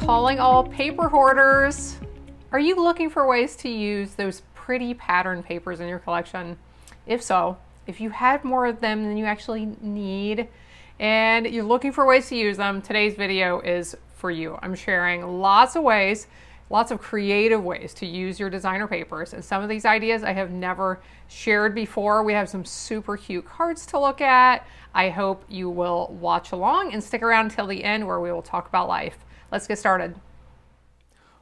Calling all paper hoarders. Are you looking for ways to use those pretty pattern papers in your collection? If so, if you have more of them than you actually need and you're looking for ways to use them, today's video is for you. I'm sharing lots of ways, lots of creative ways to use your designer papers. And some of these ideas I have never shared before. We have some super cute cards to look at. I hope you will watch along and stick around until the end where we will talk about life. Let's get started.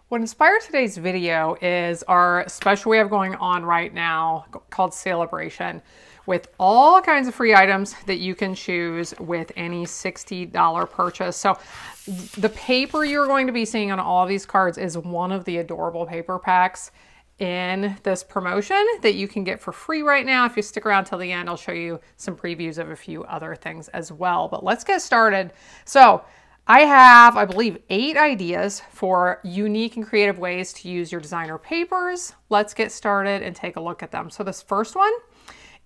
What inspired today's video is our special we have going on right now called Sale-a-bration, with all kinds of free items that you can choose with any $60 purchase. So the paper you're going to be seeing on all of these cards is one of the adorable paper packs in this promotion that you can get for free right now. If you stick around till the end, I'll show you some previews of a few other things as well. But let's get started. So I have, I believe, 8 ideas for unique and creative ways to use your designer papers. Let's get started and take a look at them. So this first one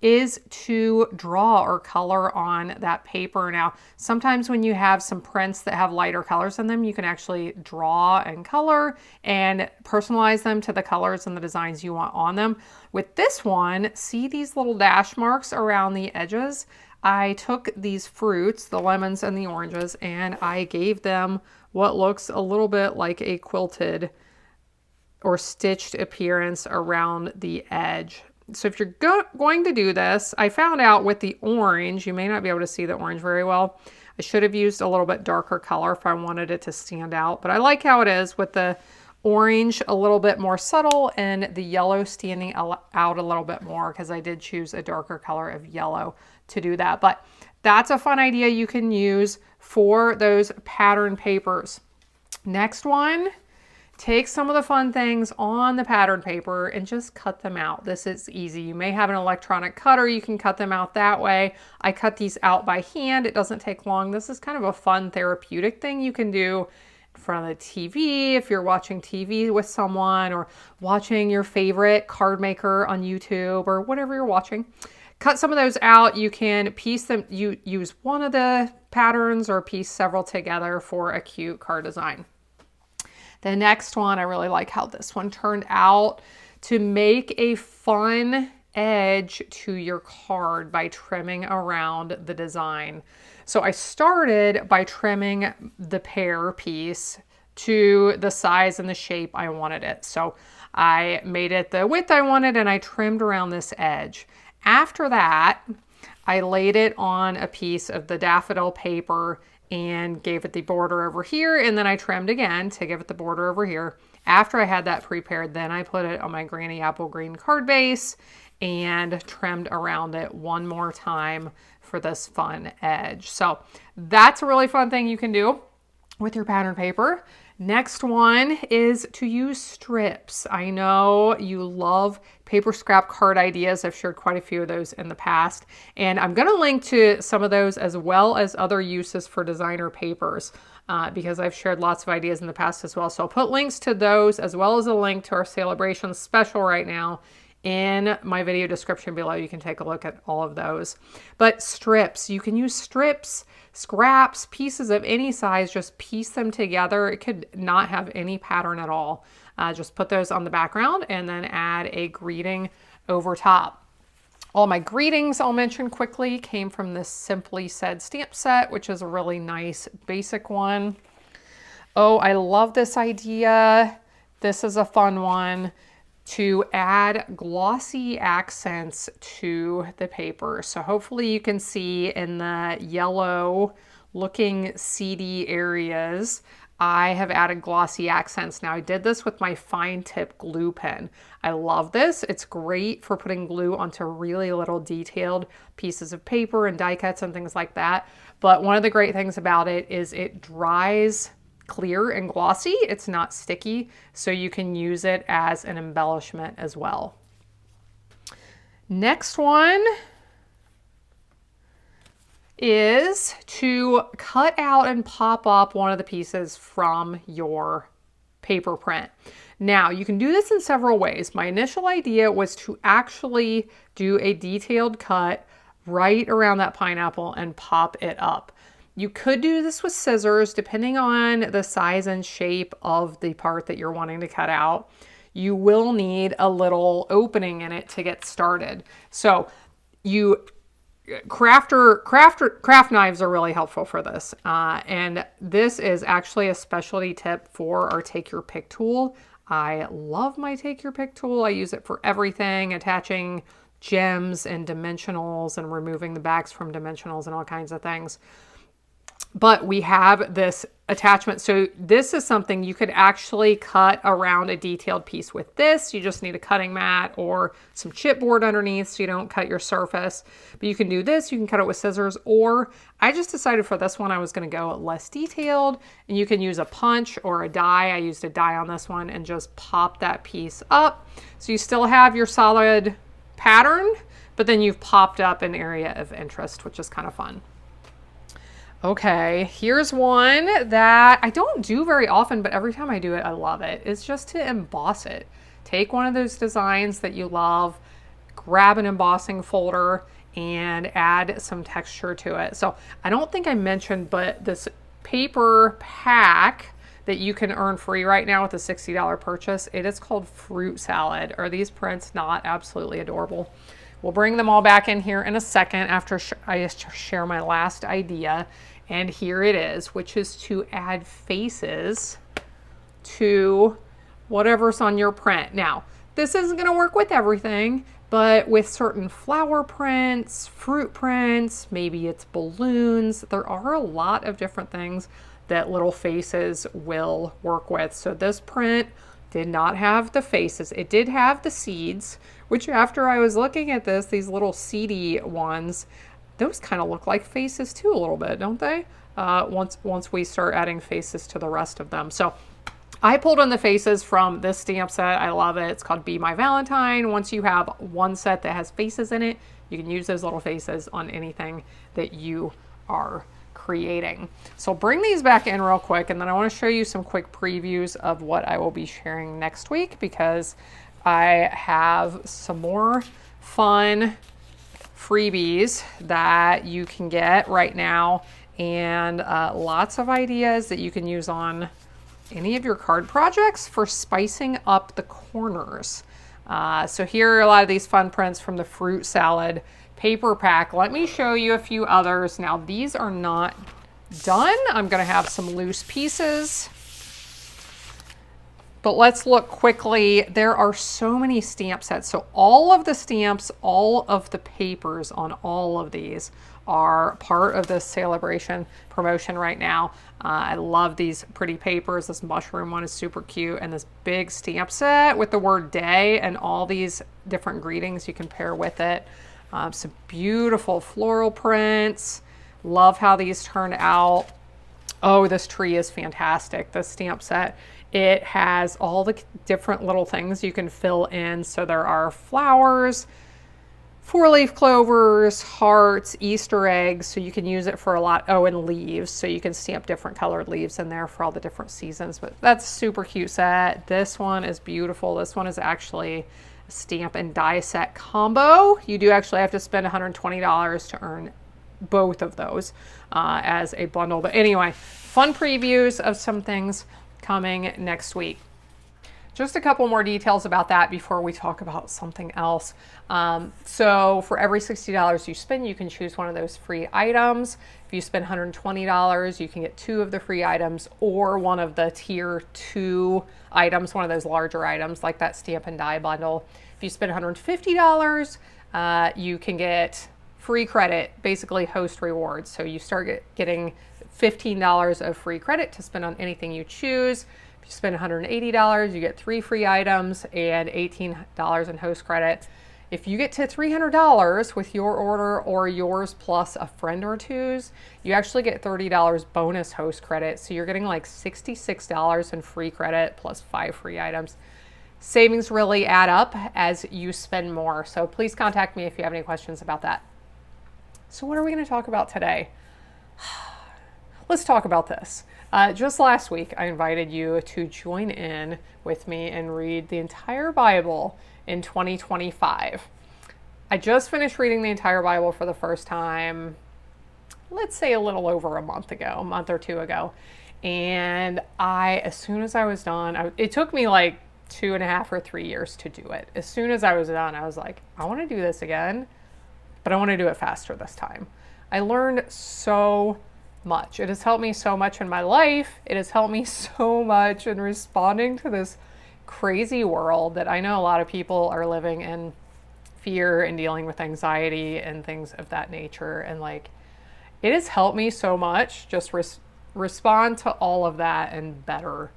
is to draw or color on that paper. Now, sometimes when you have some prints that have lighter colors in them, you can actually draw and color and personalize them to the colors and the designs you want on them. With this one, see these little dash marks around the edges? I took these fruits, the lemons and the oranges, and I gave them what looks a little bit like a quilted or stitched appearance around the edge. So if you're going to do this, I found out with the orange, you may not be able to see the orange very well. I should have used a little bit darker color if I wanted it to stand out, but I like how it is with the orange a little bit more subtle and the yellow standing out a little bit more, because I did choose a darker color of yellow to do that. But that's a fun idea you can use for those pattern papers. Next one, take some of the fun things on the pattern paper and just cut them out. This is easy. You may have an electronic cutter. You can cut them out that way. I cut these out by hand. It doesn't take long. This is kind of a fun therapeutic thing you can do in front of the TV if you're watching TV with someone, or watching your favorite card maker on YouTube, or whatever you're watching. Cut some of those out. You can piece them, use one of the patterns or piece several together for a cute card design. The next one, I really like how this one turned out, to make a fun edge to your card by trimming around the design. So I started by trimming the pear piece to the size and the shape I wanted it. So I made it the width I wanted and I trimmed around this edge. After that, I laid it on a piece of the daffodil paper and gave it the border over here, and then I trimmed again to give it the border over here. After I had that prepared, then I put it on my Granny Apple Green card base and trimmed around it one more time for this fun edge. So that's a really fun thing you can do with your pattern paper. Next one is to use strips. I know you love paper scrap card ideas. I've shared quite a few of those in the past, and I'm going to link to some of those as well as other uses for designer papers because I've shared lots of ideas in the past as well. So I'll put links to those as well as a link to our Sale-a-bration special right now in my video description below. You can take a look at all of those. But strips, you can use strips, scraps, pieces of any size, just piece them together. It could not have any pattern at all. Just put those on the background and then add a greeting over top. All my greetings, I'll mention quickly, came from this Simply Said stamp set, which is a really nice basic one. Oh, I love this idea. This is a fun one, to add glossy accents to the paper. So hopefully you can see in the yellow looking seedy areas, I have added glossy accents. Now I did this with my fine tip glue pen. I love this. It's great for putting glue onto really little detailed pieces of paper and die cuts and things like that. But one of the great things about it is it dries clear and glossy. It's not sticky, so you can use it as an embellishment as well. Next one is to cut out and pop up one of the pieces from your paper print. Now, you can do this in several ways. My initial idea was to actually do a detailed cut right around that pineapple and pop it up. You could do this with scissors, depending on the size and shape of the part that you're wanting to cut out. You will need a little opening in it to get started. So craft knives are really helpful for this. And this is actually a specialty tip for our Take Your Pick tool. I love my Take Your Pick tool. I use it for everything, attaching gems and dimensionals and removing the backs from dimensionals and all kinds of things. But we have this attachment. So this is something you could actually cut around a detailed piece with this. You just need a cutting mat or some chipboard underneath so you don't cut your surface. But you can do this. You can cut it with scissors, or I just decided for this one I was going to go less detailed, and you can use a punch or a die. I used a die on this one and just pop that piece up. So you still have your solid pattern, but then you've popped up an area of interest, which is kind of fun. Okay, here's one that I don't do very often, but every time I do it, I love it. It's just to emboss it. Take one of those designs that you love, grab an embossing folder, and add some texture to it. So I don't think I mentioned, but this paper pack that you can earn free right now with a $60 purchase, it is called Fruit Salad. Are these prints not absolutely adorable? We'll bring them all back in here in a second after I share my last idea. And here it is, which is to add faces to whatever's on your print. Now, this isn't going to work with everything, but with certain flower prints, fruit prints, maybe it's balloons, there are a lot of different things that little faces will work with. So this print did not have the faces. It did have the seeds, which after I was looking at this, these little seedy ones, those kind of look like faces too a little bit, don't they? Once we start adding faces to the rest of them. So I pulled in the faces from this stamp set. I love it. It's called Be My Valentine. Once you have one set that has faces in it, you can use those little faces on anything that you are creating. So bring these back in real quick, and then I want to show you some quick previews of what I will be sharing next week, because I have some more fun freebies that you can get right now, and lots of ideas that you can use on any of your card projects for spicing up the corners. So here are a lot of these fun prints from the Fruit Salad paper pack. Let me show you a few others. Now these are not done. I'm going to have some loose pieces. But let's look quickly. There are so many stamp sets. So all of the stamps, all of the papers on all of these are part of this sale-a-bration promotion right now. I love these pretty papers. This mushroom one is super cute. And this big stamp set with the word day and all these different greetings you can pair with it. Some beautiful floral prints. Love how these turned out. Oh, this tree is fantastic. This stamp set. It has all the different little things you can fill in. So there are flowers, 4-leaf clovers, hearts, Easter eggs. So you can use it for a lot. Oh, and leaves. So you can stamp different colored leaves in there for all the different seasons. But that's a super cute set. This one is beautiful. This one is actually a stamp and die set combo. You do actually have to spend $120 to earn both of those as a bundle. But anyway, fun previews of some things coming next week. Just a couple more details about that before we talk about something else. So for every $60 you spend, you can choose one of those free items. If you spend $120, you can get 2 of the free items, or one of the tier 2 items, one of those larger items like that stamp and die bundle. If you spend $150, you can get free credit, basically host rewards. So you start getting $15 of free credit to spend on anything you choose. If you spend $180, you get 3 free items and $18 in host credit. If you get to $300 with your order or yours plus a friend or two's, you actually get $30 bonus host credit. So you're getting like $66 in free credit plus 5 free items. Savings really add up as you spend more. So please contact me if you have any questions about that. So what are we going to talk about today? Let's talk about this. Just last week, I invited you to join in with me and read the entire Bible in 2025. I just finished reading the entire Bible for the first time let's say a little over a month or two ago. And as soon as I was done, it took me like 2.5 or 3 years to do it. As soon as I was done, I was like, I want to do this again, but I want to do it faster this time. I learned so much. It has helped me so much in my life. It has helped me so much in responding to this crazy world that I know a lot of people are living in fear and dealing with anxiety and things of that nature. And like, it has helped me so much just respond to all of that in better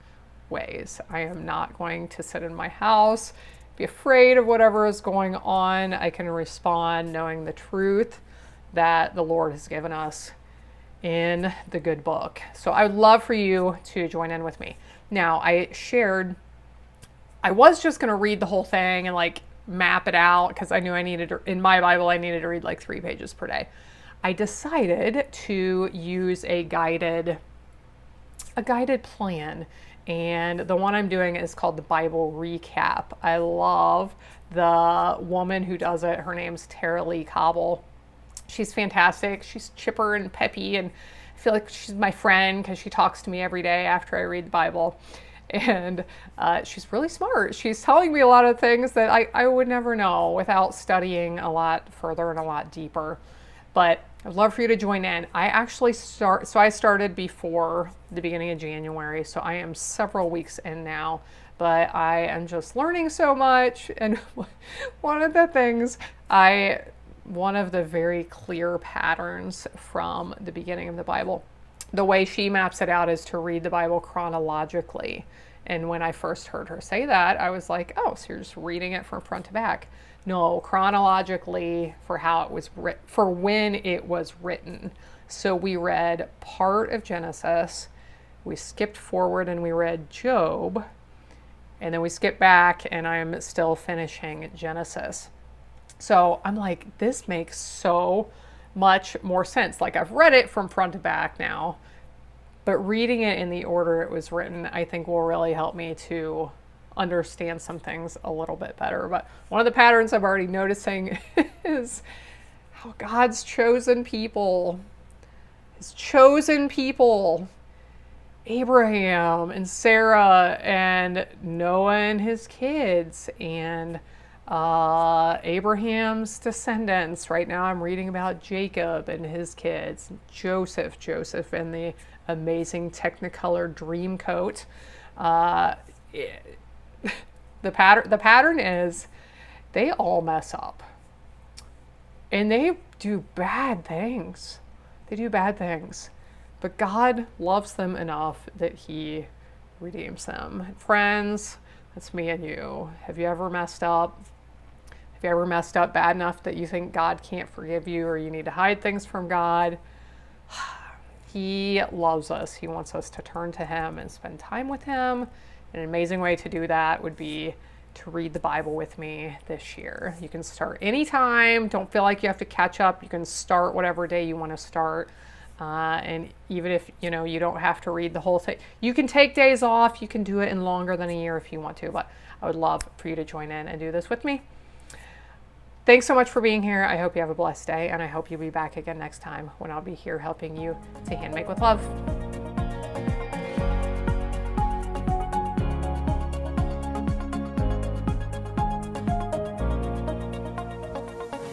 ways. I am not going to sit in my house, be afraid of whatever is going on. I can respond knowing the truth that the Lord has given us in the good book. So I would love for you to join in with me. Now, I was just going to read the whole thing and like map it out because I knew in my Bible, I needed to read like 3 pages per day. I decided to use a guided plan. And the one I'm doing is called the Bible Recap. I love the woman who does it. Her name's Tara Lee Cobble. She's fantastic. She's chipper and peppy, and I feel like she's my friend because she talks to me every day after I read the Bible. And she's really smart. She's telling me a lot of things that I would never know without studying a lot further and a lot deeper. But I'd love for you to join in. I started before the beginning of January, so I am several weeks in now, but I am just learning so much. And one of the very clear patterns from the beginning of the Bible, the way she maps it out is to read the Bible chronologically. And when I first heard her say that, I was like, oh, so you're just reading it from front to back. No, chronologically for when it was written. So we read part of Genesis, we skipped forward and we read Job, and then we skipped back and I'm still finishing Genesis. So I'm like, this makes so much more sense. Like, I've read it from front to back now, but reading it in the order it was written, I think will really help me to understand some things a little bit better. But one of the patterns I'm already noticing is how God's chosen people, his chosen people, Abraham and Sarah and Noah and his kids and Abraham's descendants. Right now I'm reading about Jacob and his kids, Joseph and the amazing Technicolor dream coat. The pattern is they all mess up and they do bad things. But God loves them enough that he redeems them. Friends, that's me and you. Have you ever messed up? Have you ever messed up bad enough that you think God can't forgive you or you need to hide things from God? He loves us. He wants us to turn to him and spend time with him. An amazing way to do that would be to read the Bible with me this year. You can start anytime. Don't feel like you have to catch up. You can start whatever day you want to start. And even if you don't have to read the whole thing, you can take days off. You can do it in longer than a year if you want to. But I would love for you to join in and do this with me. Thanks so much for being here. I hope you have a blessed day, and I hope you'll be back again next time when I'll be here helping you to handmake with love.